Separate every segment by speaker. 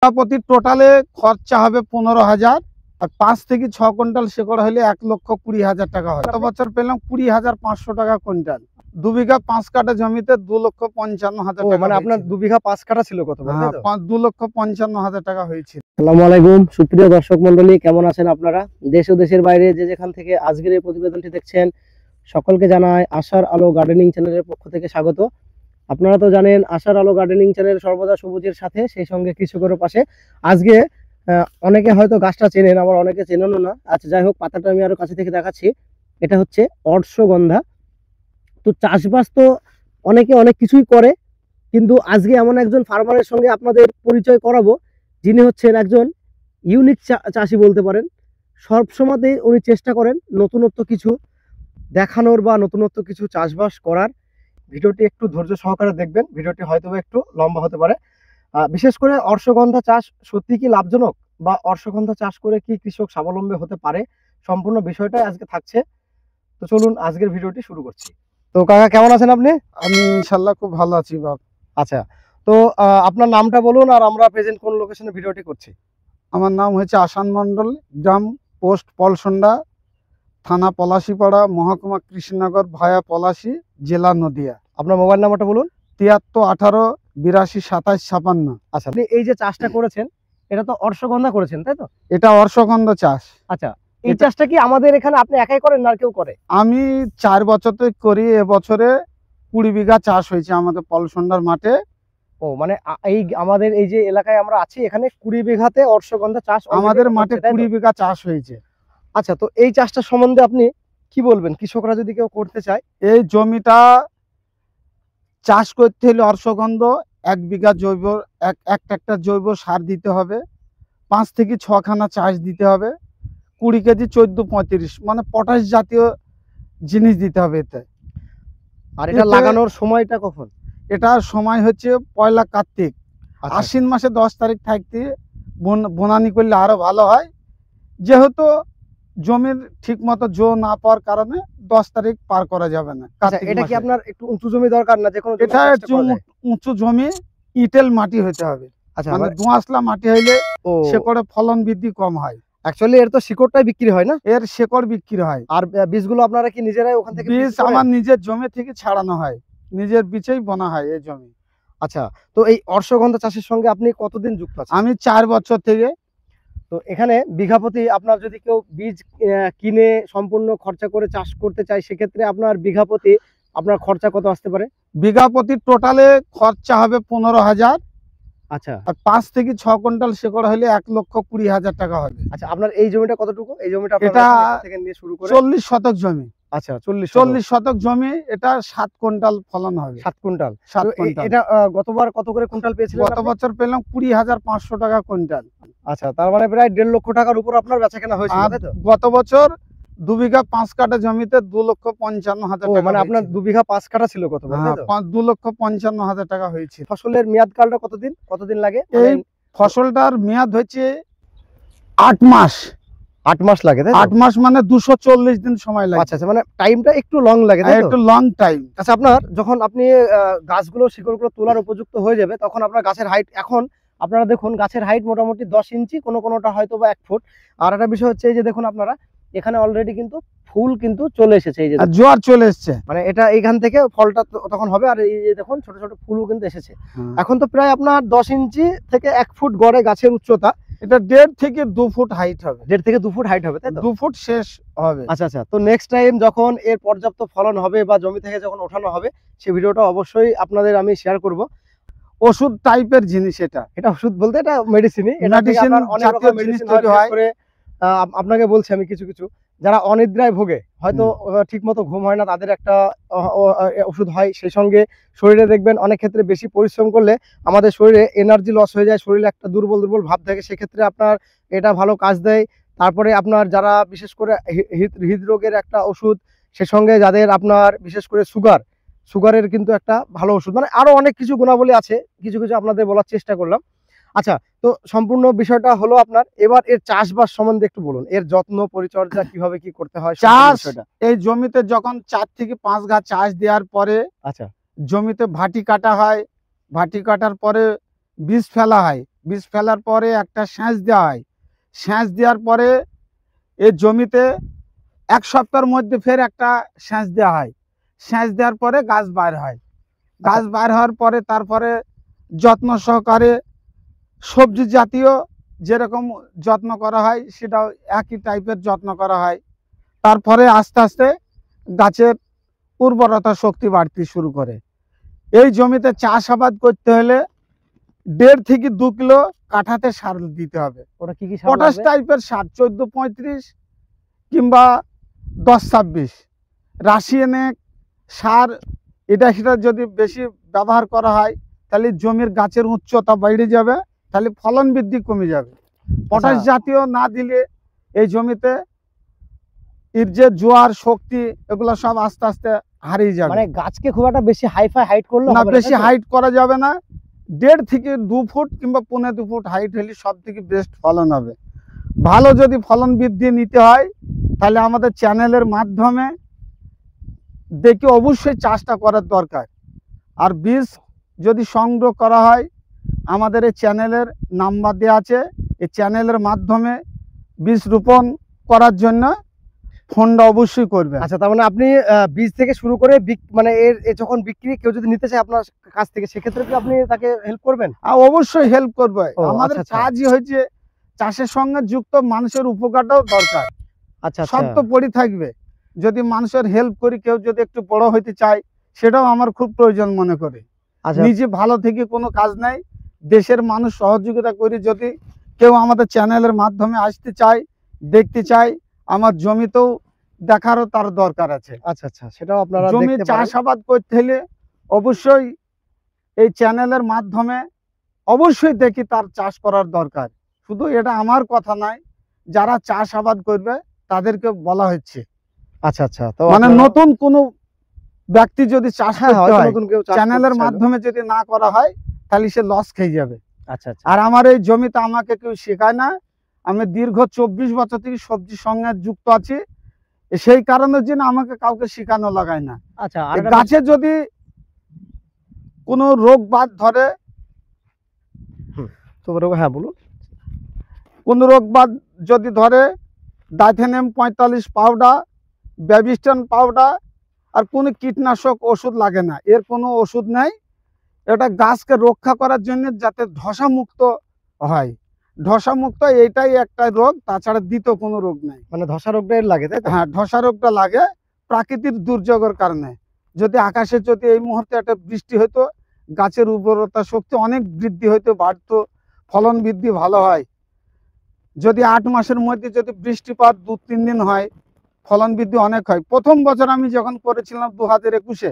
Speaker 1: প্রতি টোটালে খরচা হবে 15,000, আর 5 থেকে 6 কুইন্টাল শেকড় হলে 1,20,000 টাকা হয়। গত বছর পেলাম 20,500 টাকা কুইন্টাল। 2 বিঘা 5 কাঠা জমিতে 2,55,000 টাকা।
Speaker 2: মানে আপনার 2 বিঘা 5 কাঠা ছিল কত?
Speaker 1: 2,55,000 টাকা হয়েছিল।
Speaker 2: আসসালামু আলাইকুম সুপ্রিয় দর্শক মন্ডলী, কেমন আছেন আপনারা? দেশ ও দেশের বাইরে যে যেখান থেকে আজকের এই প্রতিবেদনটি দেখছেন, সকলকে জানাই আশার আলো গার্ডেনিং চ্যানেলের পক্ষ থেকে স্বাগত। আপনারা তো জানেন আশার আলো গার্ডেনিং চ্যানেল সর্বদা সবুজের সাথে, সেই সঙ্গে কৃষকের পাশে। আজকে অনেকে হয়তো গাছটা চেনেন, আবার অনেকে চেনেনও না। আচ্ছা, যাই হোক, পাতাটা আমি আরো কাছে থেকে দেখাচ্ছি। এটা হচ্ছে অর্শগন্ধা। তো চাষবাস তো অনেকে অনেক কিছুই করে, কিন্তু আজকে এমন একজন ফার্মারের সঙ্গে আপনাদের পরিচয় করাবো, যিনি হচ্ছেন একজন ইউনিক চাষি বলতে পারেন। সবসময়তেই উনি চেষ্টা করেন নতুনত্ব কিছু দেখানোর বা নতুনত্ব কিছু চাষবাস করার। ভিডিওটি একটু ধৈর্য সহকারে দেখবেন, ভিডিওটি হয়তো একটু লম্বা হতে পারে। বিশেষ করে অর্শগন্ধা চাষ সত্যি কি লাভজনক, বা অর্শগন্ধা চাষ করে কি কৃষক স্বাবলম্বী হতে পারে, সম্পূর্ণ বিষয়টাই আজকে থাকছে। তো চলুন আজকের ভিডিওটি শুরু করছি। তো কাকা, কেমন আছেন আপনি?
Speaker 1: আমি ইনশাল্লাহ খুব ভালো আছি বাপ।
Speaker 2: আচ্ছা, তো আপনার নামটা বলুন, আর আমরা প্রেজেন্ট কোন লোকেশনে ভিডিওটি করছি।
Speaker 1: আমার নাম হচ্ছে আসান মন্ডল, গ্রাম পোস্ট পলসন্ডা, থানা পলাশিপাড়া, মহকুমা কৃষ্ণনগর, ভায়া পলাশি, জেলা নদিয়া।
Speaker 2: আপনার মোবাইল নাম্বারটা বলুন।
Speaker 1: 7318822756।
Speaker 2: আচ্ছা, আপনি এই যে চাষটা করেছেন, এটা তো অর্শগন্ধা করেছেন, তাই তো?
Speaker 1: এটা অর্শগন্ধা চাষ।
Speaker 2: আচ্ছা, এই চাষটা কি আমাদের এখানে আপনি একাই করেন না কেউ করে?
Speaker 1: আমি 4 বছর থেকে করি। এবছরে 20 বিঘা চাষ হয়েছে আমাদের পলসন্ডার মাঠে।
Speaker 2: ও, মানে এই আমাদের এই যে এলাকায় আমরা আছি, এখানে 20 বিঘাতে অর্শগন্ধা চাষ
Speaker 1: আমাদের মাঠে 20 বিঘা চাষ হয়েছে।
Speaker 2: আচ্ছা, তো এই চাষটা সম্বন্ধে আপনি কি বলবেন, কৃষকরা যদি কেউ করতে চায়?
Speaker 1: এই জমিটা চাষ করতে হলে অর্শগন্ধ 1 বিঘা জৈব এক ট্রাক্টর জৈব সার দিতে হবে, 5 থেকে 6 খানা চাষ দিতে হবে, 20 কেজি 14-35 মানে পটাশ জাতীয় জিনিস দিতে হবে এতে।
Speaker 2: আর এটা লাগানোর সময়টা কখন?
Speaker 1: এটা সময় হচ্ছে পয়লা কার্তিক। আশ্বিন মাসে 10 তারিখ থাকতে বোনানি করলে আরো ভালো হয়। যেহেতু জমির ঠিক মতো জো না পাওয়ার কারণে 10 তারিখ পার করা যাবে না।
Speaker 2: এটা কি আপনার একটু উঁচু জমি দরকার না? যে কোনো
Speaker 1: এটা উঁচু জমি, ইটেল মাটি হতে হবে।
Speaker 2: আচ্ছা,
Speaker 1: মানে দোআঁশলা মাটি হইলে শেকড়ে ফলন বৃদ্ধি কম হয়।
Speaker 2: অ্যাকচুয়ালি এর তো শিকড়টাই বিক্রি হয় না?
Speaker 1: এর শেকড় বিক্রি হয়।
Speaker 2: আর বীজগুলো আপনারা কি নিজেরাই ওখান থেকে?
Speaker 1: বীজ আমার নিজের জমি থেকে ছাড়ানো হয়, নিজের বীজেই বোনা হয় এই জমি।
Speaker 2: আচ্ছা, তো এই অর্শগন্ধা চাষের সঙ্গে আপনি কতদিন যুক্ত আছেন?
Speaker 1: আমি 4 বছর থেকে।
Speaker 2: তো এখানে বিঘা প্রতি আপনার যদি কেউ বীজ কিনে সম্পূর্ণ খরচা করে চাষ করতে চায়, সেক্ষেত্রে আপনার বিঘা প্রতি আপনার খরচা কত আসতে পারে?
Speaker 1: বিঘা প্রতি টোটালে খরচা হবে 15,000।
Speaker 2: আচ্ছা,
Speaker 1: আর 5 থেকে 6 কুইন্টাল শেকড় হলে 1,20,000 টাকা হবে।
Speaker 2: আচ্ছা, আপনার এই জমিটা কতটুকু? এই জমিটা
Speaker 1: এটা
Speaker 2: থেকে নিয়ে শুরু করে
Speaker 1: 40 শতক জমি।
Speaker 2: আচ্ছা,
Speaker 1: 40 শতক জমি। এটা 7 কুইন্টাল ফলন হবে।
Speaker 2: 7 কুইন্টাল।
Speaker 1: 7 কুইন্টাল।
Speaker 2: এটা গতবার কত করে কুইন্টাল পেয়েছিলেন?
Speaker 1: গত বছর পেলাম 20,500 টাকা কুইন্টাল।
Speaker 2: আচ্ছা, তার মানে প্রায় 1.5 লক্ষ টাকার উপর আপনার বেচাকেনা হয়েছিল, তাই তো?
Speaker 1: গত বছর 2 বিঘা 5 কাঠা জমিতে 2,55,000 টাকা।
Speaker 2: মানে আপনার 2 বিঘা 5 কাঠা ছিল গতবার, তাই তো?
Speaker 1: 2,55,000 টাকা হয়েছে।
Speaker 2: ফসলের মেয়াদ কালটা কতদিন লাগে?
Speaker 1: এই ফসলটার মেয়াদ হচ্ছে 8 মাস।
Speaker 2: 8 মাস লাগে, তাই তো?
Speaker 1: 8 মাস মানে 240 দিন সময় লাগে।
Speaker 2: আচ্ছা, মানে টাইমটা একটু লং লাগে, তাই তো?
Speaker 1: একটু লং টাইম।
Speaker 2: আচ্ছা, আপনার যখন আপনি গাছগুলো শিকড়গুলো তোলার উপযুক্ত হয়ে যাবে, তখন আপনার গাছের হাইট, এখন আপনারা দেখুন গাছের হাইট মোটামুটি 10 ইঞ্চি, কোনোটা হয়তো বা 1 ফুট। আর একটা বিষয় হচ্ছে, এই যে দেখুন আপনারা এখানে অলরেডি কিন্তু ফুল কিন্তু চলে এসেছে, এই যে
Speaker 1: জোয়ার চলে এসেছে।
Speaker 2: মানে এটা এইখান থেকে ফলটা তখন হবে। আর এই যে দেখুন ছোট ছোট ফুলও কিন্তু এসেছে। এখন তো প্রায় আপনার 10 ইঞ্চি থেকে 1 ফুট গড়ে গাছের উচ্চতা।
Speaker 1: এটা 1.5 থেকে 2 ফুট হাইট হবে।
Speaker 2: 1.5 থেকে 2 ফুট হাইট হবে, তাই তো?
Speaker 1: 2 ফুট শেষ হবে।
Speaker 2: আচ্ছা, তো নেক্সট টাইম যখন এর পর্যাপ্ত ফলন হবে বা জমি থেকে যখন ওঠানো হবে, সেই ভিডিওটা অবশ্যই আপনাদের আমি শেয়ার করব।
Speaker 1: ওষুধ টাইপের জিনিস এটা।
Speaker 2: এটা ওষুধ বলতে এটা মেডিসিনই। এটা থেকে আপনার অনেক রকম মেডিসিন তৈরি হয়। আপনাকে বলছি আমি, কিছু যারা অনিদ্রায় ভোগে, হয়তো ঠিকমতো ঘুম হয় না, তাদের একটা ওষুধ হয়। সেই সঙ্গে শরীরে দেখবেন অনেক ক্ষেত্রে বেশি পরিশ্রম করলে আমাদের শরীরে এনার্জি লস হয়ে যায়, শরীরে একটা দুর্বল ভাব থাকে, সেক্ষেত্রে আপনার এটা ভালো কাজ দেয়। তারপরে আপনার যারা বিশেষ করে হৃদরোগের একটা ওষুধ, সে সঙ্গে যাদের আপনার বিশেষ করে সুগারের কিন্তু একটা ভালো ওষুধ। মানে আরো অনেক কিছু গুণাবলী আছে, কিছু আপনাদের বলার চেষ্টা করলাম। আচ্ছা, তো সম্পূর্ণ বিষয়টা হলো আপনার। এবার এর চাষবাস সম্বন্ধে একটু বলুন, এর যত্ন পরিচর্যা কিভাবে কি করতে হয়।
Speaker 1: চাষ এই জমিতে যখন 4 থেকে 5 গা চাষ দেওয়ার পরে,
Speaker 2: আচ্ছা,
Speaker 1: জমিতে ভাটি কাটা হয়। ভাটি কাটার পরে বীজ ফেলা হয়, বীজ ফেলার পরে একটা সেচ দেওয়া হয়, সেচ দেওয়ার পরে এই জমিতে 1 সপ্তাহের মধ্যে ফের একটা সেচ দেওয়া হয়, সেচ দেওয়ার পরে গাছ বাইর হয়, গাছ বাইর হওয়ার পরে তারপরে যত্ন সহকারে সবজি জাতীয় যেরকম যত্ন করা হয় সেটাও একই টাইপের যত্ন করা হয়। তারপরে আস্তে আস্তে গাছের উর্বরতা শক্তি বাড়তে শুরু করে। এই জমিতে চাষাবাদ করতে হলে 1.5 থেকে 2 কিলো কাঠাতে সার দিতে হবে।
Speaker 2: ওটা কি সার
Speaker 1: পটাশ
Speaker 2: লাগবে?
Speaker 1: টাইপের সার 14-35 কিংবা 10-26 রাসায়নিক সার এটা সেটা যদি বেশি ব্যবহার করা হয় তাহলে জমির গাছের উচ্চতা বেড়ে যাবে, তাহলে ফলন বৃদ্ধি কমে যাবে। পটাশ জাতীয় না দিলে এই জমিতে এর যে জোয়ার শক্তি এগুলো সব আস্তে আস্তে হারিয়ে যাবে।
Speaker 2: মানে গাছকে খুব একটা বেশি হাইফাই হাইট করলে
Speaker 1: না,
Speaker 2: হবে না,
Speaker 1: বেশি
Speaker 2: তাই তো?
Speaker 1: হাইট করা যাবে না। 1.5 থেকে 2 ফুট কিংবা 2.25 ফুট হাইট হলে সব থেকে বেস্ট ফলন হবে। ভালো যদি ফলন বৃদ্ধি নিতে হয় তাহলে আমাদের চ্যানেলের মাধ্যমে দেখে অবশ্যই চাষটা করার দরকার। আর বীজ যদি সংগ্রহ করা হয় আমাদের এই চ্যানেলের নাম্বার দেওয়া আছে, এই চ্যানেলের মাধ্যমে বীজ রোপণ করার জন্য ফোনটা অবশ্যই করবে।
Speaker 2: আচ্ছা, তার মানে আপনি বীজ থেকে শুরু করে মানে এর যখন বিক্রি কেউ যদি নিতে চায় আপনার কাছ থেকে, সেক্ষেত্রে কি আপনি তাকে হেল্প করবেন?
Speaker 1: আর অবশ্যই হেল্প করবে।
Speaker 2: ও,
Speaker 1: আমাদের
Speaker 2: আচ্ছা, আচ্ছা।
Speaker 1: কাজই হয়েছে চাষের সঙ্গে যুক্ত মানুষের উপকারটাও দরকার।
Speaker 2: আচ্ছা,
Speaker 1: সব
Speaker 2: আচ্ছা।
Speaker 1: তো পড়ে থাকবে, যদি মানুষের হেল্প করি, কেউ যদি একটু বড় হইতে চায় সেটাও আমার খুব প্রয়োজন মনে করি।
Speaker 2: আচ্ছা,
Speaker 1: নিজে ভালো থেকে কোনো কাজ নাই, দেশের মানুষ সহযোগিতা করি। যদি কেউ আমাদের চ্যানেলের মাধ্যমে আসতে চায়, দেখতে চায়, আমার জমিতেও দেখারও তার দরকার আছে।
Speaker 2: আচ্ছা, আচ্ছা, সেটাও আপনারা
Speaker 1: জমি
Speaker 2: দেখতে পারেন।
Speaker 1: চাষাবাদ করতে হলে অবশ্যই এই চ্যানেলের মাধ্যমে অবশ্যই দেখি তার চাষ করার দরকার। শুধু এটা আমার কথা নয়, যারা চাষাবাদ করবে তাদেরকে বলা হচ্ছে।
Speaker 2: আচ্ছা, আচ্ছা, তো
Speaker 1: মানে
Speaker 2: আপনারা-
Speaker 1: নতুন কোনো ব্যক্তি যদি চাষ
Speaker 2: হ্যাঁ,
Speaker 1: করতে
Speaker 2: হয়তো
Speaker 1: হয়
Speaker 2: নতুন কেউ চাষ
Speaker 1: চ্যানেলের
Speaker 2: করতে চাইলো।
Speaker 1: মাধ্যমে যদি না করা হয় তাহলে সে লস খেয়ে যাবে।
Speaker 2: আচ্ছা, আচ্ছা।
Speaker 1: আর আমার এই জমিতে আমাকে কেউ শেখায় না, আমি দীর্ঘ 24 বছর থেকে সবজির সঙ্গে যুক্ত আছি, সেই কারণের জন্য আমাকে কাউকে শেখানো লাগায় না।
Speaker 2: আচ্ছা,
Speaker 1: এই গাছে যদি কোনো রোগ বাদ ধরে,
Speaker 2: হ্যাঁ, বলুন।
Speaker 1: কোনো রোগ বাদ যদি ধরে, ডাইথেনিয়াম 45 পাউডার, ব্যাবিস্টন পাউডার আর কোনো কীটনাশক ওষুধ লাগে না, এর কোনো ওষুধ নেই। এটা গাছকে রক্ষা করার জন্য যাতে ধসা মুক্ত হয়, ধসা মুক্ত এইটাই একটা রোগ, তাছাড়া দ্বিতীয় কোনো রোগ নেই।
Speaker 2: মানে ধসা রোগটা এর লাগে, তাই তো?
Speaker 1: হ্যাঁ, ধসা রোগটা লাগে প্রাকৃতিক দুর্যোগের কারণে। যদি আকাশে যদি এই মুহূর্তে একটা বৃষ্টি হতো, গাছের উর্বরতা শক্তি অনেক বৃদ্ধি হইতো, বাড়তো, ফলন বৃদ্ধি ভালো হয়। যদি 8 মাসের মধ্যে যদি বৃষ্টিপাত 2-3 দিন হয়, ফলন বৃদ্ধি অনেক হয়। প্রথম বছর আমি যখন করেছিলাম 2021-এ,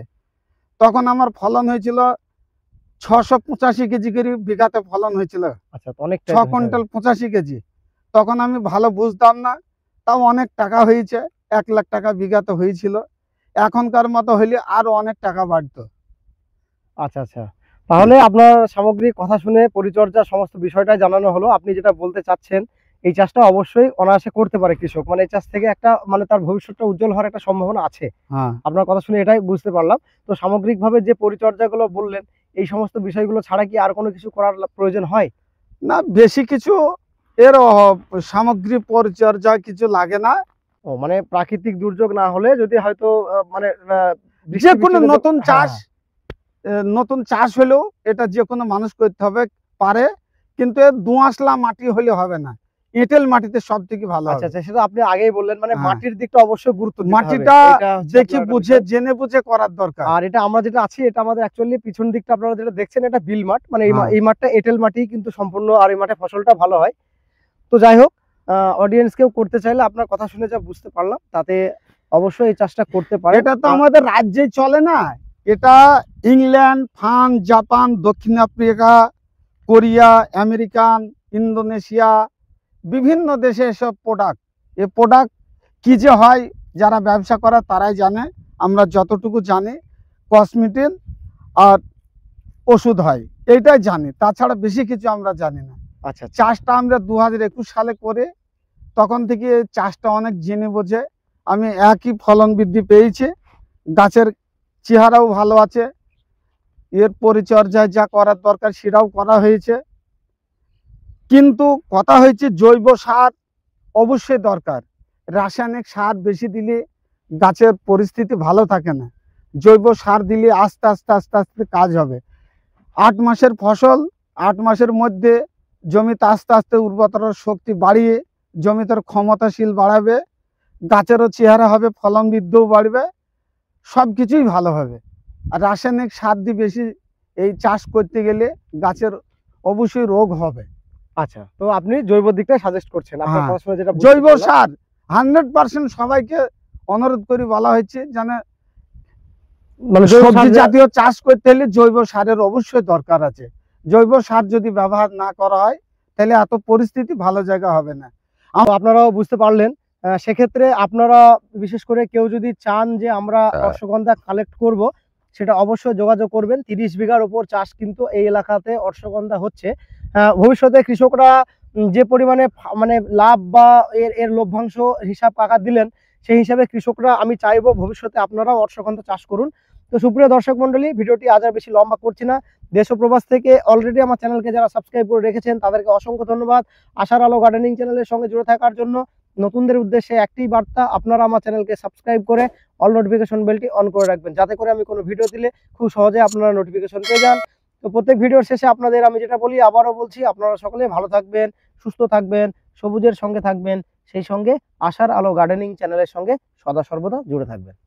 Speaker 1: তখন আমার ফলন হয়েছিল 685 কেজি করে বিঘাতে ফলন হয়েছিল।
Speaker 2: আচ্ছা, তো অনেক
Speaker 1: 6 কুইন্টাল 85 কেজি। তখন আমি ভালো বুঝতাম না, তাও অনেক টাকা হয়েছে, 1 লাখ টাকা বিঘাতে হয়েছিল। এখনকার মতো হইলে আরো অনেক টাকা বাড়তো।
Speaker 2: আচ্ছা, আচ্ছা, তাহলে আপনার সামগ্রিক কথা শুনে পরিচর্যা সমস্ত বিষয়টা জানানো হলো। আপনি যেটা বলতে চাচ্ছেন, এই চাষটা অবশ্যই অনায়াসে করতে পারে কৃষক, মানে এই চাষ থেকে একটা মানে তার ভবিষ্যৎটা উজ্জ্বল হওয়ার একটা সম্ভাবনা আছে।
Speaker 1: হ্যাঁ,
Speaker 2: আপনার কথা শুনে এটাই বুঝতে পারলাম। তো সামগ্রিকভাবে যে পরিচর্যাগুলো বললেন, এই সমস্ত বিষয়গুলো ছাড়া কি আর কোনো কিছু করার প্রয়োজন হয়?
Speaker 1: না বেশি কিছু এর সামগ্রিক পরিচর্যা কিছু লাগে না।
Speaker 2: ও, মানে প্রাকৃতিক দুর্যোগ না হলে যদি হয়তো মানে
Speaker 1: যে কোনো নতুন
Speaker 2: হ্যাঁ,
Speaker 1: চাষ, নতুন চাষ হলেও এটা যে কোনো মানুষ করতে হবে পারে, কিন্তু এর দোআঁশলা মাটি হলে হবে না, এঁটেল মাটিতে সব থেকে ভালো
Speaker 2: আচ্ছা,
Speaker 1: হবে।
Speaker 2: আচ্ছা, সেটা আপনি আগেই বললেন, মানে
Speaker 1: হ্যাঁ।
Speaker 2: মাটির দিকটা অবশ্যই গুরুত্ব দিতে হবে।
Speaker 1: মাটিটা
Speaker 2: এটা হচ্ছে
Speaker 1: দেখে
Speaker 2: আপনার একটা
Speaker 1: বুঝে
Speaker 2: বিষয়।
Speaker 1: জেনে বুঝে করার দরকার।
Speaker 2: আর এটা আমরা যেটা আছি, এটা আমাদের অ্যাকচুয়ালি পিছন দিকটা আপনারা যেটা দেখছেন, এটা বিল মাঠ, মানে
Speaker 1: হ্যাঁ।
Speaker 2: এই মাঠটা এঁটেল মাটি কিন্তু সম্পূর্ণ, আর এই মাঠে ফসলটা ভালো হয়। তো যাই হোক, অডিয়েন্স কেউ করতে চাইলে আপনার কথা শুনে যা বুঝতে পারলাম, তাতে অবশ্যই এই চাষটা করতে পারে।
Speaker 1: এটা তো আমাদের রাজ্যেই চলে না, এটা ইংল্যান্ড, ফ্রান্স, জাপান, দক্ষিণ আফ্রিকা, কোরিয়া, আমেরিকান, ইন্দোনেশিয়া, বিভিন্ন দেশে এসব প্রোডাক্ট, এই প্রোডাক্ট কি যে হয় যারা ব্যবসা করে তারাই জানে। আমরা যতটুকু জানি কসমেটিক আর ওষুধ হয় এইটাই জানি, তাছাড়া বেশি কিছু আমরা জানি না।
Speaker 2: আচ্ছা, আচ্ছা,
Speaker 1: চাষটা আমরা 2021 সালে করে তখন থেকে চাষটা অনেক জেনে বোঝে আমি একই ফলন বৃদ্ধি পেয়েছি, গাছের চেহারাও ভালো আছে, এর পরিচর্যায় যা করার দরকার সেটাও করা হয়েছে, কিন্তু কথা হয়েছে জৈব সার অবশ্যই দরকার। রাসায়নিক সার বেশি দিলে গাছের পরিস্থিতি ভালো থাকে না। জৈব সার দিলে আস্তে আস্তে আস্তে আস্তে কাজ হবে। 8 মাসের ফসল, 8 মাসের মধ্যে জমিতে আস্তে আস্তে উর্বরতার শক্তি বাড়িয়ে জমিটার ক্ষমতাশীল বাড়াবে, গাছেরও চেহারা হবে, ফলন বৃদ্ধিও বাড়বে, সব কিছুই ভালো হবে। আর রাসায়নিক সার দিয়ে বেশি এই চাষ করতে গেলে গাছের অবশ্যই রোগ হবে।
Speaker 2: আচ্ছা, তো আপনি জৈব দিকটা সাজেস্ট করছেন আপনার
Speaker 1: হ্যাঁ,
Speaker 2: কথা শুনে যেটা বুঝতে
Speaker 1: জৈব
Speaker 2: পারলাম।
Speaker 1: সার 100% সবাইকে অনুরোধ করে বলা হচ্ছে, যেন
Speaker 2: মানে জৈব সার
Speaker 1: সবজি জাতীয় চাষ করতে হলে জৈব সারের অবশ্যই দরকার আছে। জৈব সার যদি ব্যবহার না করা হয় তাহলে এত পরিস্থিতি ভালো জায়গা হবে না।
Speaker 2: তো আপনারাও বুঝতে পারলেন। সেক্ষেত্রে আপনারা বিশেষ করে কেউ যদি চান যে আমরা অশ্বগন্ধা কালেক্ট করব, সেটা অবশ্যই যোগাযোগ করবেন। 30 বিঘার উপর চাষ কিন্তু এই এলাকাতে অশ্বগন্ধা হচ্ছে। ভবিষ্যতে কৃষকরা যে পরিমাণে মানে লাভ বা এর লভ্যাংশ হিসাব কাকা দিলেন, সেই হিসাবে কৃষকরা, আমি চাইবো ভবিষ্যতে আপনারাও অশ্বগন্ধা চাষ করুন। তো সুপ্রিয় দর্শক মন্ডলী, ভিডিওটি আজ আর বেশি লম্বা করছি না। দেশ ও প্রবাস থেকে অলরেডি আমার চ্যানেলকে যারা সাবস্ক্রাইব করে রেখেছেন তাদেরকে অসংখ্য ধন্যবাদ। আশার আলো গার্ডেনিং চ্যানেলের সঙ্গে জুড়ে থাকার জন্য নতুনদের উদ্দেশ্যে একটি বার্তা, আপনারা আমার চ্যানেলকে সাবস্ক্রাইব করে অল নোটিফিকেশন বেলটি অন করে রাখবেন, যাতে করে আমি কোনো ভিডিও দিলে খুব সহজে আপনারা নোটিফিকেশন পেয়ে যান। তো প্রত্যেক ভিডিওর শেষে আপনাদের আমি যেটা বলি, আবারও বলছি, আপনারা সকলে ভালো থাকবেন, সুস্থ থাকবেন, সবুজের সঙ্গে থাকবেন, সেই সঙ্গে আশার আলো গার্ডেনিং চ্যানেলের সঙ্গে সদা সর্বদা জুড়ে থাকবেন।